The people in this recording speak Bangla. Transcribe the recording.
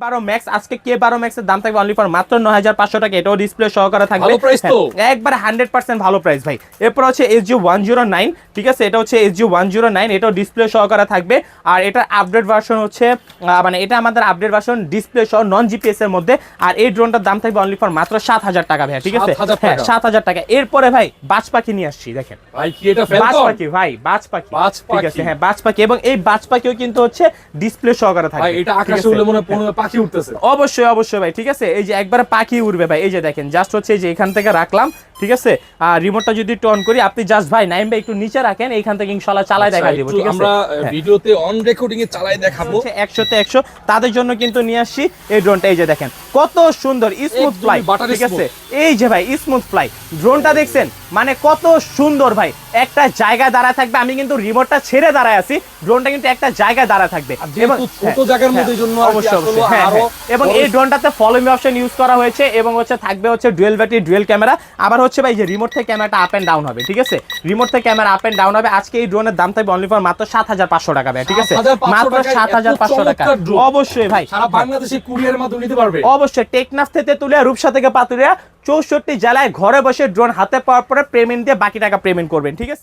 K12 Max আজকে K12 Max এর দাম থাকবে অনলি ফর মাত্র 9500 টাকা। এটাও ডিসপ্লে সহকারে থাকবে, ভালো প্রাইস তো একবার 100% ভালো প্রাইস ভাই। এরপর হচ্ছে SG109, ঠিক আছে, এটা হচ্ছে SG109, এটাও ডিসপ্লে সহকারে থাকবে। আর এটার আপডেট ভার্সন হচ্ছে মানে এটা আমাদের আপডেট ভার্সন ডিসপ্লে সহ নন জিপিএস এর মধ্যে। আর এই ড্রোনটার দাম থাকবে অনলি ফর মাত্র 7000 টাকা ভাই, ঠিক আছে, হ্যাঁ 7000 টাকা। এরপরে ভাই বাজ পাখি নিয়ে আসছি, দেখেন ভাই কি এটা বাজ পাখি ভাই, বাজ পাখি, ঠিক আছে, হ্যাঁ বাজ পাখি। এবং এই বাজ পাখিও কিন্তু হচ্ছে ডিসপ্লে সহকারে থাকবে ভাই, এটা আকাশে উড়লে মনে হয় পাখি উঠতেছে। অবশ্যই অবশ্যই ভাই, ঠিক আছে, এই যে একবারে পাখি উড়বে ভাই। এই যে দেখেন জাস্ট হচ্ছে এই যে এখান থেকে রাখলাম, ঠিক আছে, আর রিমোটটা যদি একটু অন করি, আপনি জাস্ট ভাই নাইম ভাই একটু নিচে রাখেন, এইখান থেকে ইনশাআল্লাহ চালাই দেখা দিব, ঠিক আছে, আমরা ভিডিওতে অন রেকর্ডিং এ চালাই দেখাবো। 100 তাদের জন্য কিন্তু নিয়ে আসছি এই ড্রোনটা। এই যে দেখেন কত সুন্দর স্মুথ ফ্লাই, ঠিক আছে, এই যে ভাই স্মুথ ফ্লাই ড্রোনটা দেখছেন, মানে কত সুন্দর ভাই। একটা জায়গায় দাঁড়ায় থাকবে, আমি কিন্তু রিমোটটা ছেড়ে দাঁড়ায় আছি, ড্রোনটা কিন্তু একটা জায়গায় দাঁড়ায় থাকবে এবং ছোট জায়গার মধ্যে জন্য অবশ্যই অবশ্যই। এবং এই ড্রোনটাতে ফলো মি অপশন ইউজ করা হয়েছে এবং হচ্ছে থাকবে হচ্ছে ডুয়েল ব্যাটারি ডুয়েল ক্যামেরা। আবার হচ্ছে ভাই যে রিমোট থেকে ক্যামেরাটা আপ এন্ড ডাউন হবে, ঠিক আছে, রিমোট থেকে ক্যামেরা আপ এন্ড ডাউন হবে। আজকে এই ড্রোনের দাম থাকবে অনলি ফর মাত্র 7500 টাকা ভাই, ঠিক আছে, মাত্র 7500 টাকা। অবশ্যই ভাই, সারা বাংলাদেশে কুরিয়ারের মাধ্যমে নিতে পারবে। অবশ্যই টেকনাফ থেকে তুলে রূপসা থেকে পাতুরিয়া 64 জেলায় ঘরে বসে ড্রোন হাতে পাওয়ার পরে পেমেন্ট দিয়ে বাকি টাকা পেমেন্ট করবেন, ঠিক আছে।